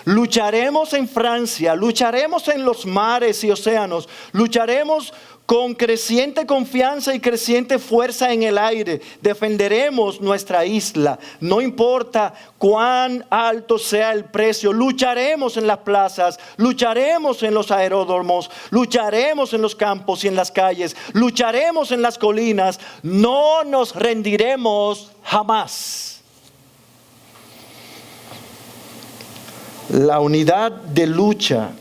Lucharemos en Francia, lucharemos en los mares y océanos, lucharemos con creciente confianza y creciente fuerza en el aire. Defenderemos nuestra isla, no importa cuán alto sea el precio. Lucharemos en las plazas, lucharemos en los aeródromos, lucharemos en los campos y en las calles, lucharemos en las colinas. No nos rendiremos jamás. La unidad de lucha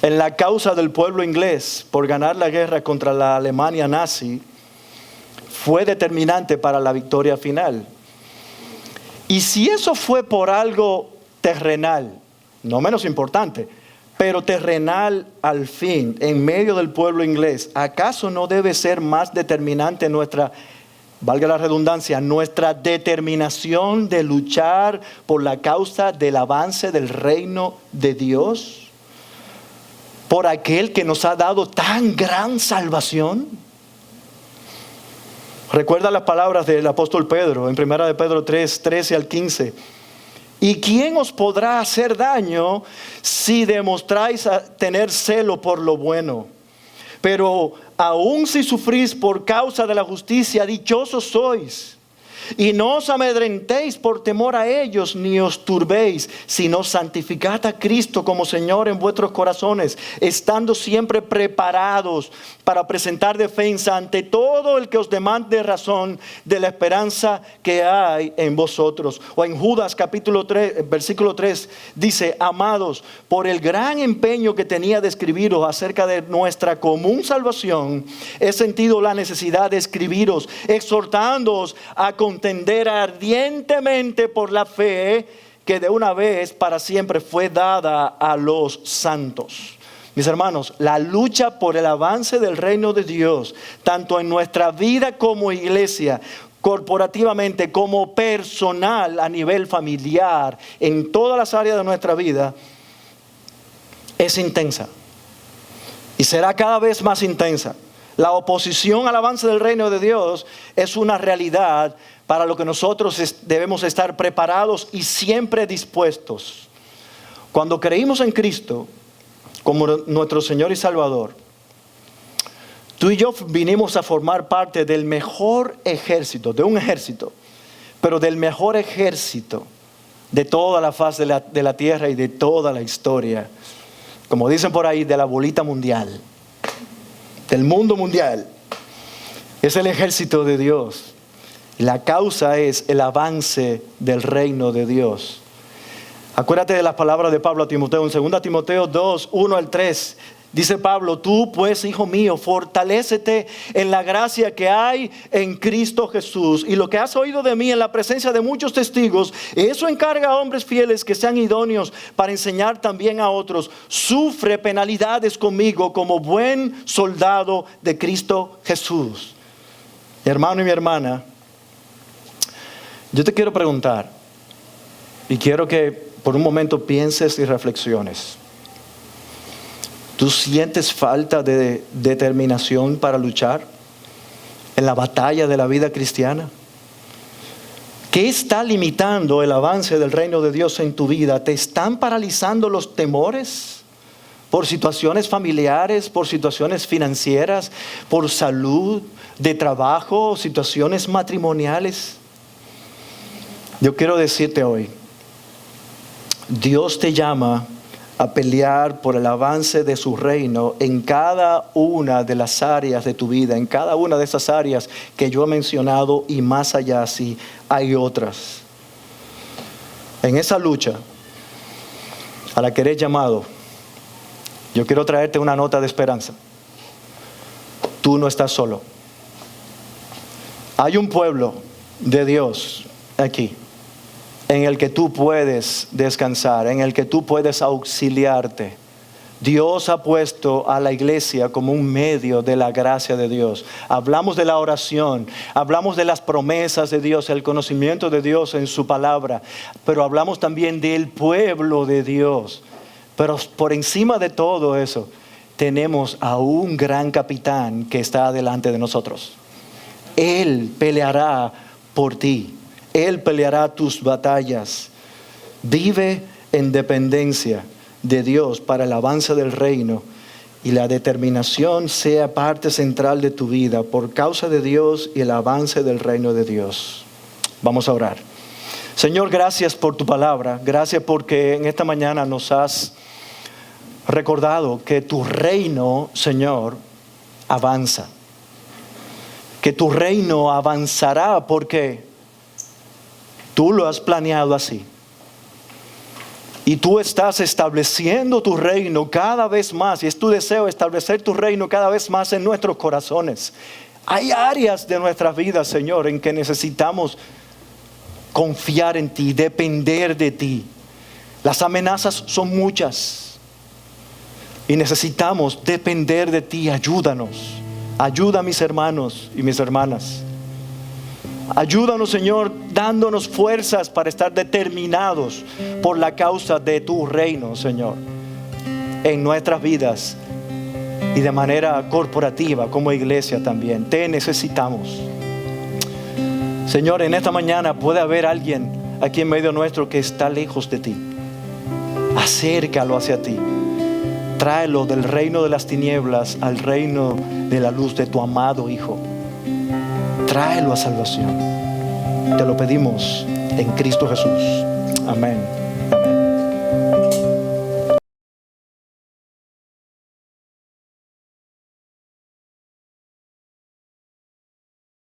en la causa del pueblo inglés por ganar la guerra contra la Alemania nazi fue determinante para la victoria final. Y si eso fue por algo terrenal, no menos importante, pero terrenal al fin, en medio del pueblo inglés, ¿acaso no debe ser más determinante nuestra, valga la redundancia, nuestra determinación de luchar por la causa del avance del reino de Dios? Por aquel que nos ha dado tan gran salvación. Recuerda las palabras del apóstol Pedro en 1 de Pedro 3, 13 al 15. ¿Y quién os podrá hacer daño si demostráis tener celo por lo bueno? Pero aun si sufrís por causa de la justicia, dichosos sois. Y no os amedrentéis por temor a ellos, ni os turbéis, sino santificad a Cristo como Señor en vuestros corazones, estando siempre preparados para presentar defensa ante todo el que os demande razón de la esperanza que hay en vosotros. O en Judas capítulo 3, versículo 3, dice: amados, por el gran empeño que tenía de escribiros acerca de nuestra común salvación, he sentido la necesidad de escribiros, exhortándoos a contender ardientemente por la fe que de una vez para siempre fue dada a los santos. Mis hermanos, la lucha por el avance del reino de Dios, tanto en nuestra vida como iglesia, corporativamente, como personal, a nivel familiar, en todas las áreas de nuestra vida, es intensa. Y será cada vez más intensa. La oposición al avance del reino de Dios es una realidad para lo que nosotros debemos estar preparados y siempre dispuestos. Cuando creímos en Cristo como nuestro Señor y Salvador, tú y yo vinimos a formar parte del mejor ejército, de un ejército, pero del mejor ejército de toda la faz de la tierra y de toda la historia. Como dicen por ahí, de la bolita mundial, del mundo mundial. Es el ejército de Dios. La causa es el avance del reino de Dios. Acuérdate de las palabras de Pablo a Timoteo en 2 Timoteo 2, 1 al 3. Dice Pablo: tú pues, hijo mío, fortalécete en la gracia que hay en Cristo Jesús. Y lo que has oído de mí en la presencia de muchos testigos, eso encarga a hombres fieles que sean idóneos para enseñar también a otros. Sufre penalidades conmigo como buen soldado de Cristo Jesús. Mi hermano y mi hermana, yo te quiero preguntar, y quiero que por un momento pienses y reflexiones. ¿Tú sientes falta de determinación para luchar en la batalla de la vida cristiana? ¿Qué está limitando el avance del reino de Dios en tu vida? ¿Te están paralizando los temores por situaciones familiares, por situaciones financieras, por salud, de trabajo, situaciones matrimoniales? Yo quiero decirte hoy, Dios te llama a pelear por el avance de su reino en cada una de las áreas de tu vida, en cada una de esas áreas que yo he mencionado y más allá, si hay otras. En esa lucha a la que eres llamado, yo quiero traerte una nota de esperanza. Tú no estás solo. Hay un pueblo de Dios aquí, en el que tú puedes descansar, en el que tú puedes auxiliarte. Dios ha puesto a la iglesia como un medio de la gracia de Dios. Hablamos de la oración, hablamos de las promesas de Dios, el conocimiento de Dios en su palabra, pero hablamos también del pueblo de Dios. Pero por encima de todo eso, tenemos a un gran capitán que está delante de nosotros. Él peleará por ti. Él peleará tus batallas. Vive en dependencia de Dios para el avance del reino, y la determinación sea parte central de tu vida por causa de Dios y el avance del reino de Dios. Vamos a orar. Señor, gracias por tu palabra. Gracias porque en esta mañana nos has recordado que tu reino, Señor, avanza. Que tu reino avanzará porque tú lo has planeado así. Y tú estás estableciendo tu reino cada vez más. Y es tu deseo establecer tu reino cada vez más en nuestros corazones. Hay áreas de nuestras vidas, Señor, en que necesitamos confiar en ti, depender de ti. Las amenazas son muchas. Y necesitamos depender de ti. Ayúdanos. Ayuda a mis hermanos y mis hermanas. Ayúdanos, Señor, dándonos fuerzas para estar determinados por la causa de tu reino, Señor, en nuestras vidas y de manera corporativa como iglesia también. Te necesitamos. Señor, en esta mañana puede haber alguien aquí en medio nuestro que está lejos de ti. Acércalo hacia ti. Tráelo del reino de las tinieblas al reino de la luz de tu amado Hijo. Tráelo a salvación. Te lo pedimos en Cristo Jesús. Amén.